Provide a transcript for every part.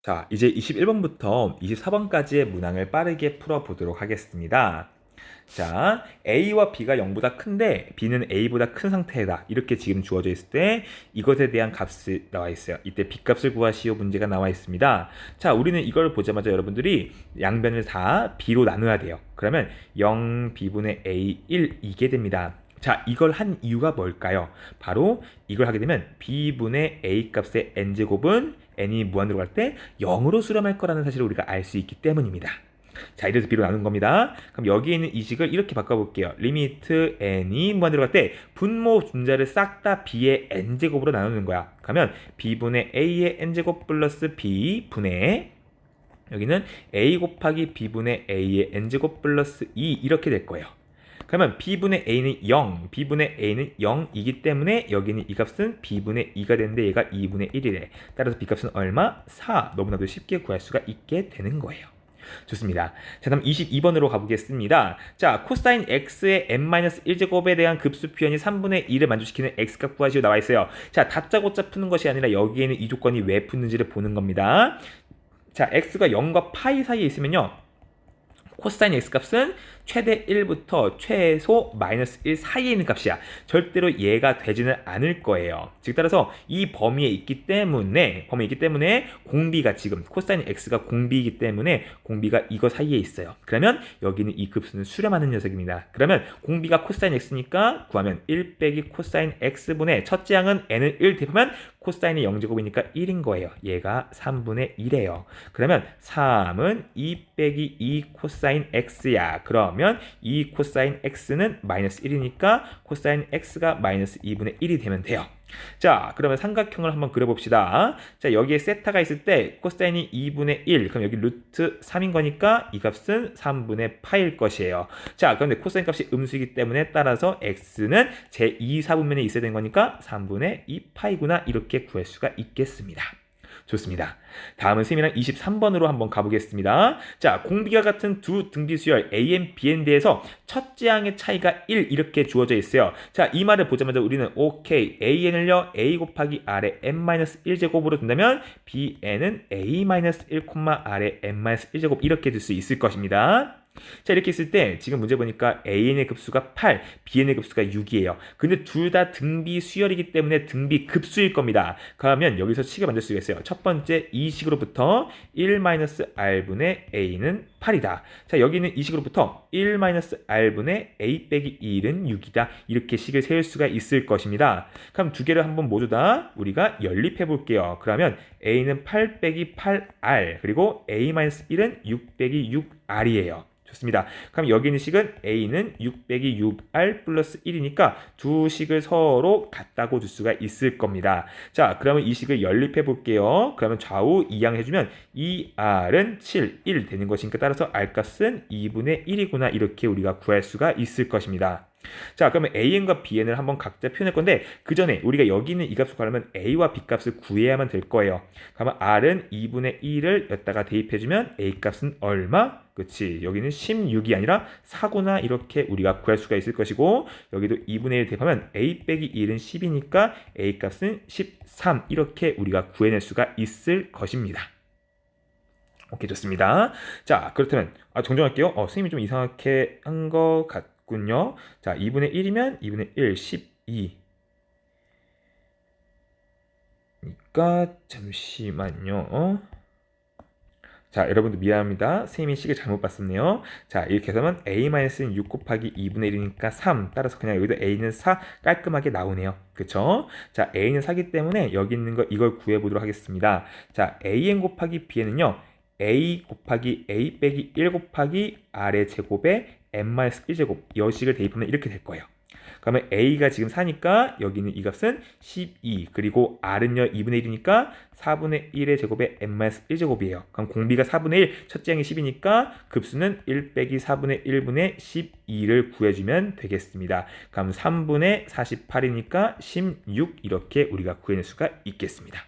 자, 이제 21번부터 24번까지의 문항을 빠르게 풀어보도록 하겠습니다. 자, A와 B가 0보다 큰데 B는 A보다 큰 상태다. 이렇게 지금 주어져 있을 때 이것에 대한 값이 나와 있어요. 이때 B값을 구하시오 문제가 나와 있습니다. 자, 우리는 이걸 보자마자 여러분들이 양변을 다 B로 나눠야 돼요. 그러면 0 B분의 A 1 이게 됩니다. 자, 이걸 한 이유가 뭘까요? 바로 이걸 하게 되면 B분의 A 값의 n제곱은 n이 무한으로 갈 때 0으로 수렴할 거라는 사실을 우리가 알 수 있기 때문입니다. 자, 이래서 b로 나눈 겁니다. 그럼 여기에 있는 이 식을 이렇게 바꿔볼게요. 리미트 n이 무한으로 갈 때 분모 분자를 싹 다 b의 n제곱으로 나누는 거야. 그러면 b분의 a의 n제곱 플러스 b분의 여기는 a 곱하기 b분의 a의 n제곱 플러스 2 이렇게 될 거예요. 그러면 b분의 a는 0, b분의 a는 0이기 때문에 여기는 이 값은 b분의 2가 되는데 얘가 2분의 1이래. 따라서 b값은 얼마? 4. 너무나도 쉽게 구할 수가 있게 되는 거예요. 좋습니다. 자, 다음 22번으로 가보겠습니다. 자, 코사인 x의 n-1제곱에 대한 급수 표현이 3분의 1을 만족시키는 x값 구하시오 나와 있어요. 자, 다짜고짜 푸는 것이 아니라 여기에는 이 조건이 왜 붙는지를 보는 겁니다. 자, x가 0과 파이 사이에 있으면요. 코사인 x값은 최대 1부터 최소 마이너스 1 사이에 있는 값이야. 절대로 얘가 되지는 않을 거예요. 즉 따라서 이 범위에 있기 때문에 공비가 지금 코사인 x가 공비이기 때문에 공비가 이거 사이에 있어요. 그러면 여기는 이 급수는 수렴하는 녀석입니다. 그러면 공비가 코사인 x니까 구하면 1 빼기 코사인 x분의 첫째 항은 n을 1 대입하면 코사인이 0제곱이니까 1인 거예요. 얘가 3분의 1이에요. 그러면 3은 2 빼기 2 코사인 x야. 그러면 2 코사인 x는 마이너스 1이니까 코사인 x가 마이너스 2분의 1이 되면 돼요. 자, 그러면 삼각형을 한번 그려봅시다. 자, 여기에 세타가 있을 때 코사인이 2분의 1, 그럼 여기 루트 3인 거니까 이 값은 3분의 파일 것이에요. 자, 그런데 코사인 값이 음수이기 때문에 따라서 x는 제2사분면에 있어야 되는 거니까 3분의 2파이구나 이렇게 구할 수가 있겠습니다. 좋습니다. 다음은 셈이랑 23번으로 한번 가보겠습니다. 자, 공비가 같은 두 등비수열 AN, BN 대해서 첫째 항의 차이가 1 이렇게 주어져 있어요. 자, 이 말을 보자마자 우리는 오케이, AN을요 A 곱하기 R의 n-1제곱으로 둔다면 BN은 A-1, R의 n-1제곱 이렇게 줄 수 있을 것입니다. 자, 이렇게 있을 때 지금 문제 보니까 AN의 급수가 8, BN의 급수가 6이에요. 근데 둘 다 등비 수열이기 때문에 등비 급수일 겁니다. 그러면 여기서 식을 만들 수가 있어요. 첫 번째 이 식으로부터 1-R분의 A는 8이다. 자, 여기는 이 식으로부터 1-R분의 A 빼기 1은 6이다. 이렇게 식을 세울 수가 있을 것입니다. 그럼 두 개를 한번 모두 다 우리가 연립해 볼게요. 그러면 A는 8 빼기 8R 그리고 A-1은 6 빼기 6R이에요. 좋습니다. 그럼 여기 있는 식은 A는 6 빼기 6R 플러스 1이니까 두 식을 서로 같다고 줄 수가 있을 겁니다. 자, 그러면 이 식을 연립해 볼게요. 그러면 좌우 이항 해주면 2R은 7, 1 되는 것이니까 따라서 R값은 2분의 1이구나 이렇게 우리가 구할 수가 있을 것입니다. 자, 그러면 AN과 BN을 한번 각자 표현할 건데 그 전에 우리가 여기 있는 이 값을 구하려면 A와 B 값을 구해야만 될 거예요. 그러면 R은 2분의 1을 여기다가 대입해주면 A 값은 얼마? 그치, 여기는 16이 아니라 4구나 이렇게 우리가 구할 수가 있을 것이고 여기도 2분의 1 대입하면 A 빼기 1은 10이니까 A 값은 13 이렇게 우리가 구해낼 수가 있을 것입니다. 오케이, 좋습니다. 자, 그렇다면 정정할게요. 선생님이 좀 이상하게 한 것 같군요. 자, 2분의 1이면 2분의 1, 12. 그러니까 잠시만요. 자, 여러분들 미안합니다. 선생님이 식을 잘못 봤었네요. 자, 이렇게 하면 A-는 6 곱하기 2분의 1이니까 3. 따라서 그냥 여기도 A는 4 깔끔하게 나오네요. 그쵸? 자, A는 4기 때문에 여기 있는 거 이걸 구해보도록 하겠습니다. 자, AN 곱하기 BN은요. A 곱하기 A 빼기 1 곱하기 R의 제곱에 n-1제곱 여식을 대입하면 이렇게 될 거예요. 그러면 A가 지금 4니까 여기는 이 값은 12 그리고 R은요 2분의 1이니까 4분의 1의 제곱에 n-1제곱이에요. 그럼 공비가 4분의 1 첫째 항이 10이니까 급수는 1 빼기 4분의 1분의 12를 구해주면 되겠습니다. 그럼 3분의 48이니까 16 이렇게 우리가 구해낼 수가 있겠습니다.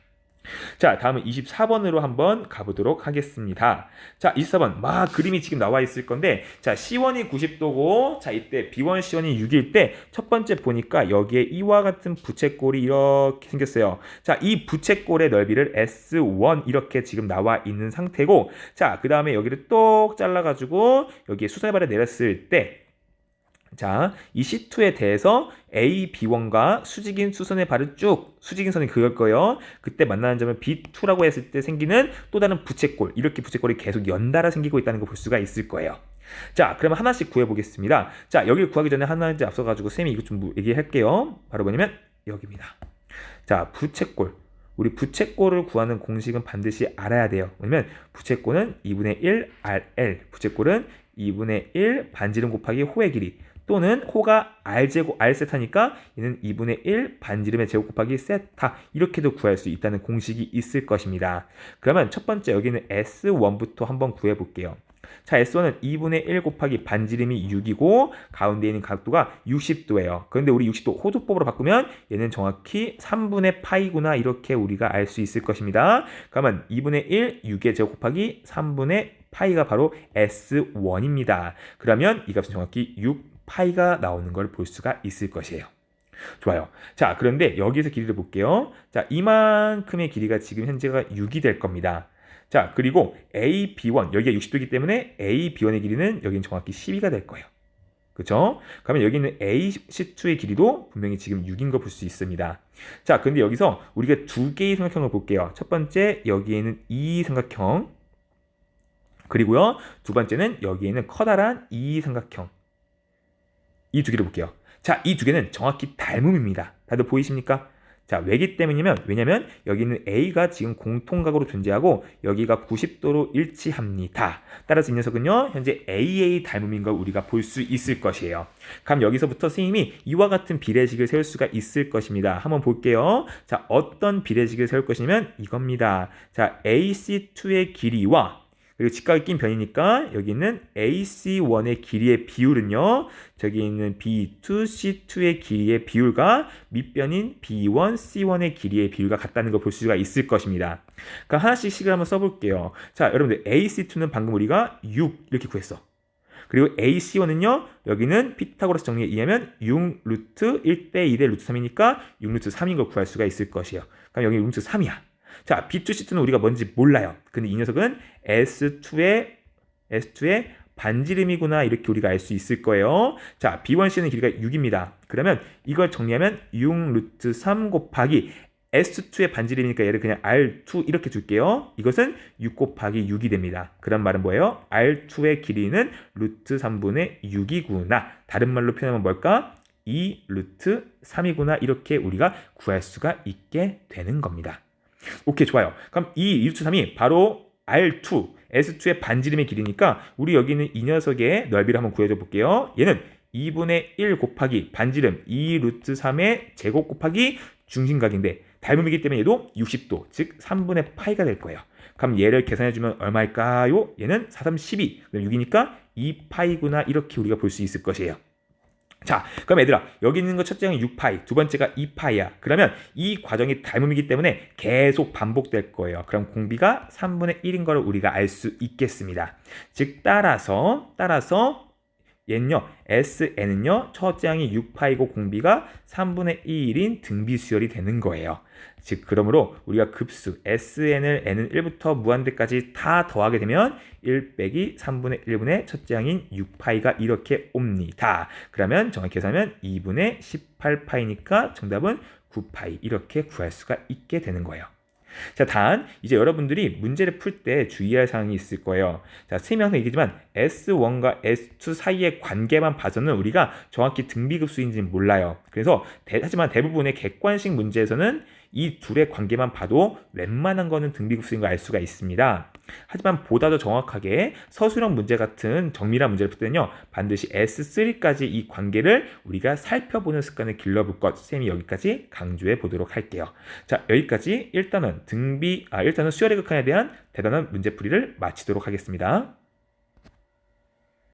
자, 다음은 24번으로 한번 가보도록 하겠습니다. 자, 24번. 막 그림이 지금 나와 있을 건데, 자, C1이 90도고, 자, 이때 B1, C1이 6일 때, 첫 번째 보니까 여기에 이와 같은 부채꼴이 이렇게 생겼어요. 자, 이 부채꼴의 넓이를 S1 이렇게 지금 나와 있는 상태고, 자, 그 다음에 여기를 똑 잘라가지고, 여기에 수선의 발을 내렸을 때, 자, 이 C2에 대해서 A, B1과 수직인 수선의 발을 쭉, 수직인 선이 그을 거예요. 그때 만나는 점을 B2라고 했을 때 생기는 또 다른 부채꼴, 이렇게 부채꼴이 계속 연달아 생기고 있다는 거 볼 수가 있을 거예요. 자, 그러면 하나씩 구해보겠습니다. 자, 여기를 구하기 전에 하나 이제 앞서가지고 쌤이 이거 좀 얘기할게요. 바로 뭐냐면 여기입니다. 자, 부채꼴. 우리 부채꼴을 구하는 공식은 반드시 알아야 돼요. 왜냐면 부채꼴은 2분의 1 RL, 부채꼴은 2분의 1 반지름 곱하기 호의 길이, 또는 호가 R제곱 R세타니까 얘는 2분의 1 반지름의 제곱 곱하기 세타, 이렇게도 구할 수 있다는 공식이 있을 것입니다. 그러면 첫 번째 여기는 S1부터 한번 구해볼게요. 자, S1은 2분의 1 곱하기 반지름이 6이고 가운데 있는 각도가 60도예요. 그런데 우리 60도 호두법으로 바꾸면 얘는 정확히 3분의 파이구나, 이렇게 우리가 알 수 있을 것입니다. 그러면 2분의 1 6의 제곱 곱하기 3분의 파이가 바로 S1입니다. 그러면 이 값은 정확히 6 파이가 나오는 걸 볼 수가 있을 것이에요. 좋아요. 자, 그런데 여기서 길이를 볼게요. 자, 이만큼의 길이가 지금 현재가 6이 될 겁니다. 자, 그리고 A, B1, 여기가 60도이기 때문에 A, B1의 길이는 여기는 정확히 12가 될 거예요. 그렇죠? 그러면 여기 있는 A, C2의 길이도 분명히 지금 6인 거 볼 수 있습니다. 자, 근데 여기서 우리가 두 개의 삼각형을 볼게요. 첫 번째, 여기에는 이 삼각형, 그리고요, 두 번째는 여기에는 커다란 이 삼각형. 이 두 개를 볼게요. 자, 이 두 개는 정확히 닮음입니다. 다들 보이십니까? 자, 왜기 때문이냐면, 왜냐면 여기는 A가 지금 공통각으로 존재하고 여기가 90도로 일치합니다. 따라서 이 녀석은요, 현재 AA 닮음인 걸 우리가 볼 수 있을 것이에요. 그럼 여기서부터 선생님이 이와 같은 비례식을 세울 수가 있을 것입니다. 한번 볼게요. 자, 어떤 비례식을 세울 것이냐면 이겁니다. 자, AC2의 길이와, 그리고 직각이 낀 변이니까 여기 있는 AC1의 길이의 비율은요, 저기 있는 B2C2의 길이의 비율과 밑변인 B1C1의 길이의 비율과 같다는 걸 볼 수가 있을 것입니다. 그럼 하나씩 식을 한번 써볼게요. 자, 여러분들 AC2는 방금 우리가 6 이렇게 구했어. 그리고 AC1은요, 여기는 피타고라스 정리에 의하면 6 루트 1대 2대 루트 3이니까 6 루트 3인 걸 구할 수가 있을 것이에요. 그럼 여기 6 루트 3이야. 자, B2C2는 우리가 뭔지 몰라요. 근데 이 녀석은 S2의 반지름이구나, 이렇게 우리가 알 수 있을 거예요. 자, B1C는 길이가 6입니다. 그러면 이걸 정리하면 6 루트 3 곱하기 S2의 반지름이니까 얘를 그냥 R2 이렇게 줄게요. 이것은 6 곱하기 6이 됩니다. 그런 말은 뭐예요? R2의 길이는 루트 3분의 6이구나. 다른 말로 표현하면 뭘까? 2 루트 3이구나. 이렇게 우리가 구할 수가 있게 되는 겁니다. 오케이, 좋아요. 그럼 이 2루트 3이 바로 R2, S2의 반지름의 길이니까 우리 여기 있는 이 녀석의 넓이를 한번 구해줘 볼게요. 얘는 2분의 1 곱하기 반지름 2 루트 3의 제곱 곱하기 중심각인데 닮음이기 때문에 얘도 60도, 즉 3분의 파이가 될 거예요. 그럼 얘를 계산해주면 얼마일까요? 얘는 4, 3, 12, 6이니까 2파이구나, 이렇게 우리가 볼 수 있을 것이에요. 자, 그럼 얘들아, 여기 있는 거 첫째 항이 6파이, 두 번째가 2파이야. 그러면 이 과정이 닮음이기 때문에 계속 반복될 거예요. 그럼 공비가 3분의 1인 걸 우리가 알 수 있겠습니다. 즉, 따라서 얘는요, SN은요, 첫째 항이 6파이고 공비가 3분의 1인 등비수열이 되는 거예요. 즉, 그러므로 우리가 급수 SN을 N은 1부터 무한대까지 다 더하게 되면 1 빼기 3분의 1분의 첫째 항인 6파이가 이렇게 옵니다. 그러면 정확히 계산하면 2분의 18파이니까 정답은 9파이, 이렇게 구할 수가 있게 되는 거예요. 자, 단 이제 여러분들이 문제를 풀 때 주의할 사항이 있을 거예요. 자, 쌤이 항상 얘기지만 S1과 S2 사이의 관계만 봐서는 우리가 정확히 등비급수인지는 몰라요. 그래서 하지만 대부분의 객관식 문제에서는 이 둘의 관계만 봐도 웬만한 거는 등비급수인 걸 알 수가 있습니다. 하지만 보다 더 정확하게 서술형 문제 같은 정밀한 문제를 풀 때는요, 반드시 S3까지 이 관계를 우리가 살펴보는 습관을 길러볼 것, 쌤이 여기까지 강조해 보도록 할게요. 자, 여기까지 일단은 수열의 극한에 대한 대단한 문제풀이를 마치도록 하겠습니다.